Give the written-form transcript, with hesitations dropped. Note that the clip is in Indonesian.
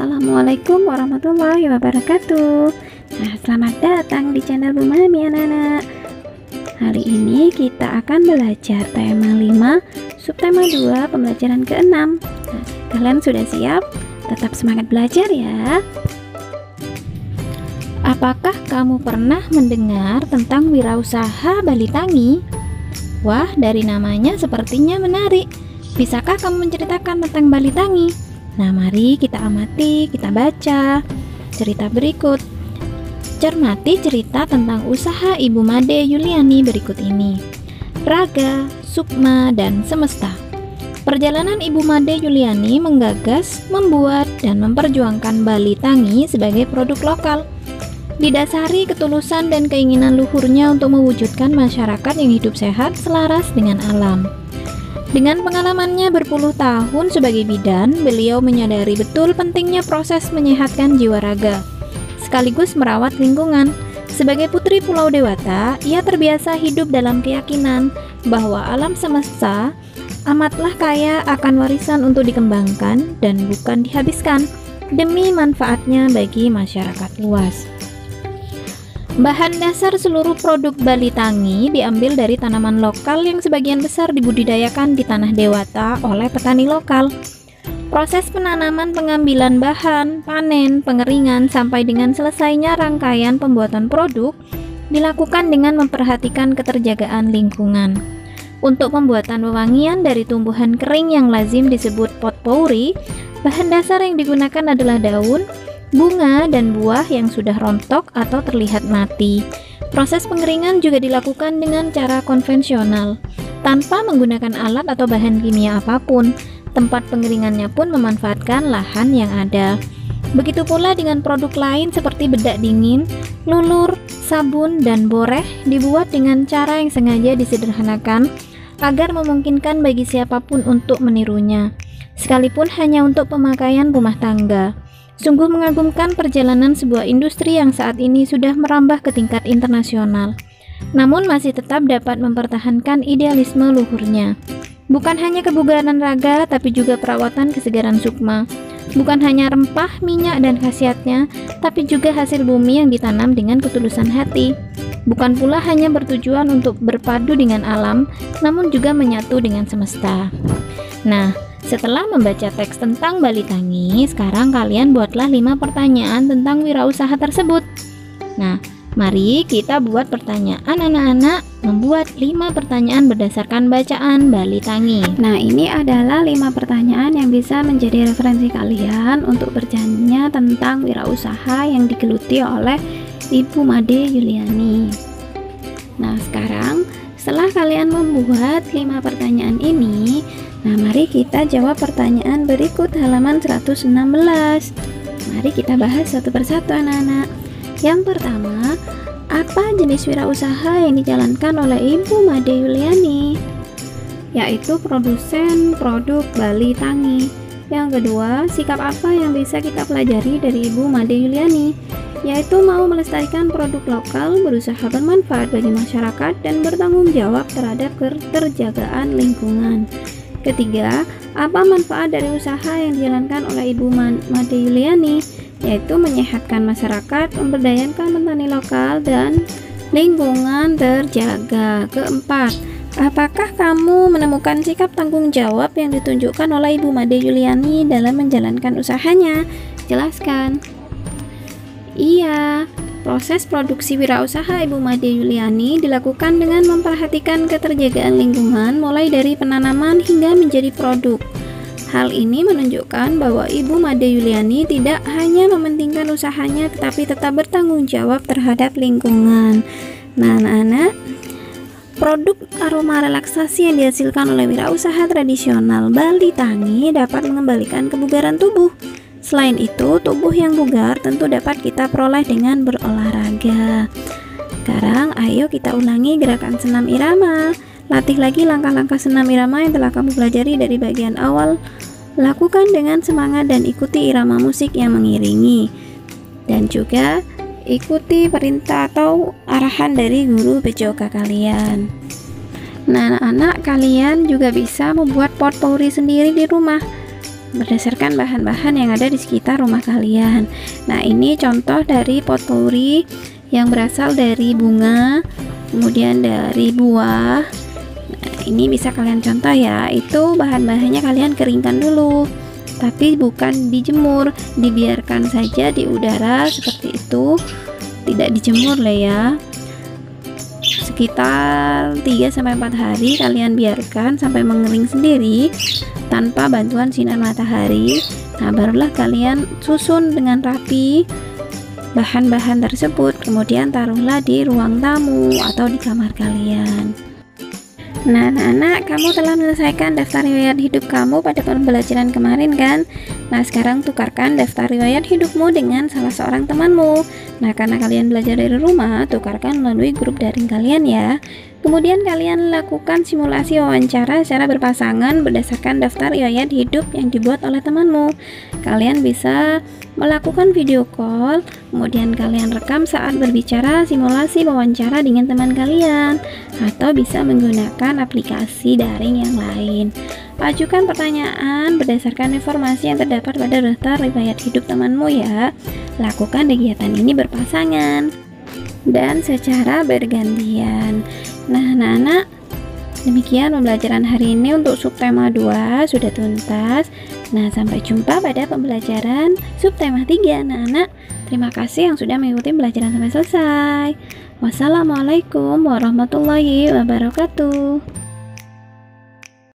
Assalamualaikum warahmatullahi wabarakatuh. Nah, selamat datang di channel Bu Mami anak-anak. Hari ini kita akan belajar tema 5, subtema 2, pembelajaran ke-6. Nah, kalian sudah siap? Tetap semangat belajar ya. Apakah kamu pernah mendengar tentang wirausaha Balitangi? Wah, dari namanya sepertinya menarik. Bisakah kamu menceritakan tentang Balitangi? Nah, mari kita amati, kita baca cerita berikut. Cermati cerita tentang usaha Ibu Made Yuliani berikut ini. Raga, Sukma, dan Semesta. Perjalanan Ibu Made Yuliani menggagas, membuat, dan memperjuangkan Balitangi sebagai produk lokal. Didasari ketulusan dan keinginan luhurnya untuk mewujudkan masyarakat yang hidup sehat selaras dengan alam. Dengan pengalamannya berpuluh tahun sebagai bidan, beliau menyadari betul pentingnya proses menyehatkan jiwa raga, sekaligus merawat lingkungan. Sebagai putri Pulau Dewata, ia terbiasa hidup dalam keyakinan bahwa alam semesta amatlah kaya akan warisan untuk dikembangkan dan bukan dihabiskan, demi manfaatnya bagi masyarakat luas. Bahan dasar seluruh produk Balitangi diambil dari tanaman lokal yang sebagian besar dibudidayakan di tanah Dewata oleh petani lokal. Proses penanaman, pengambilan bahan, panen, pengeringan, sampai dengan selesainya rangkaian pembuatan produk dilakukan dengan memperhatikan keterjagaan lingkungan. Untuk pembuatan wewangian dari tumbuhan kering yang lazim disebut potpourri, bahan dasar yang digunakan adalah daun, bunga, dan buah yang sudah rontok atau terlihat mati. Proses pengeringan juga dilakukan dengan cara konvensional, tanpa menggunakan alat atau bahan kimia apapun. Tempat pengeringannya pun memanfaatkan lahan yang ada. Begitu pula dengan produk lain seperti bedak dingin, lulur, sabun, dan boreh dibuat dengan cara yang sengaja disederhanakan agar memungkinkan bagi siapapun untuk menirunya, sekalipun hanya untuk pemakaian rumah tangga. Sungguh mengagumkan perjalanan sebuah industri yang saat ini sudah merambah ke tingkat internasional, namun masih tetap dapat mempertahankan idealisme luhurnya. Bukan hanya kebugaran raga, tapi juga perawatan kesegaran Sukma. Bukan hanya rempah, minyak, dan khasiatnya, tapi juga hasil bumi yang ditanam dengan ketulusan hati. Bukan pula hanya bertujuan untuk berpadu dengan alam, namun juga menyatu dengan semesta. Nah, setelah membaca teks tentang Balitangi, sekarang kalian buatlah 5 pertanyaan tentang wirausaha tersebut. Nah, mari kita buat pertanyaan anak-anak, membuat 5 pertanyaan berdasarkan bacaan Balitangi. Nah, ini adalah 5 pertanyaan yang bisa menjadi referensi kalian untuk bertanya tentang wirausaha yang digeluti oleh Ibu Made Yuliani. Nah, sekarang setelah kalian membuat 5 pertanyaan ini, nah, mari kita jawab pertanyaan berikut halaman 116. Mari kita bahas satu persatu anak-anak. Yang pertama, apa jenis wirausaha yang dijalankan oleh Ibu Made Yuliani? Yaitu produsen produk Balitangi. Yang kedua, sikap apa yang bisa kita pelajari dari Ibu Made Yuliani? Yaitu mau melestarikan produk lokal, berusaha bermanfaat bagi masyarakat, dan bertanggung jawab terhadap keterjagaan lingkungan. Ketiga, apa manfaat dari usaha yang dijalankan oleh Ibu Made Yuliani? Yaitu menyehatkan masyarakat, memberdayakan petani lokal, dan lingkungan terjaga. Keempat, apakah kamu menemukan sikap tanggung jawab yang ditunjukkan oleh Ibu Made Yuliani dalam menjalankan usahanya? Jelaskan. Iya, proses produksi wirausaha Ibu Made Yuliani dilakukan dengan memperhatikan keterjagaan lingkungan mulai dari penanaman hingga menjadi produk. Hal ini menunjukkan bahwa Ibu Made Yuliani tidak hanya mementingkan usahanya tetapi tetap bertanggung jawab terhadap lingkungan. Nah, anak-anak, produk aroma relaksasi yang dihasilkan oleh wirausaha tradisional Balitangi dapat mengembalikan kebugaran tubuh. Selain itu, tubuh yang bugar tentu dapat kita peroleh dengan berolahraga. Sekarang, ayo kita ulangi gerakan senam irama. Latih lagi langkah-langkah senam irama yang telah kamu pelajari dari bagian awal. Lakukan dengan semangat dan ikuti irama musik yang mengiringi. Dan juga ikuti perintah atau arahan dari guru PJOK kalian. Nah, anak-anak, kalian juga bisa membuat potpourri sendiri di rumah. berdasarkan bahan-bahan yang ada di sekitar rumah kalian. Nah, ini contoh dari potpourri yang berasal dari bunga, kemudian dari buah. Nah, ini bisa kalian contoh ya. Itu bahan-bahannya kalian keringkan dulu, tapi bukan dijemur, dibiarkan saja di udara seperti itu, tidak dijemur lah ya. Sekitar 3-4 hari kalian biarkan sampai mengering sendiri tanpa bantuan sinar matahari. Nah, barulah kalian susun dengan rapi bahan-bahan tersebut, kemudian taruhlah di ruang tamu atau di kamar kalian. Nah, anak-anak, kamu telah menyelesaikan daftar riwayat hidup kamu pada pembelajaran kemarin kan? Nah, sekarang tukarkan daftar riwayat hidupmu dengan salah seorang temanmu. Nah, karena kalian belajar dari rumah, tukarkan melalui grup daring kalian ya. Kemudian kalian lakukan simulasi wawancara secara berpasangan berdasarkan daftar riwayat hidup yang dibuat oleh temanmu. Kalian bisa melakukan video call, kemudian kalian rekam saat berbicara simulasi wawancara dengan teman kalian, atau bisa menggunakan aplikasi daring yang lain. Ajukan pertanyaan berdasarkan informasi yang terdapat pada daftar riwayat hidup temanmu ya. Lakukan kegiatan ini berpasangan dan secara bergantian. Nah, anak-anak, demikian pembelajaran hari ini untuk subtema 2 sudah tuntas. Nah, sampai jumpa pada pembelajaran subtema 3 anak-anak. Terima kasih yang sudah mengikuti pembelajaran sampai selesai. Wassalamualaikum warahmatullahi wabarakatuh.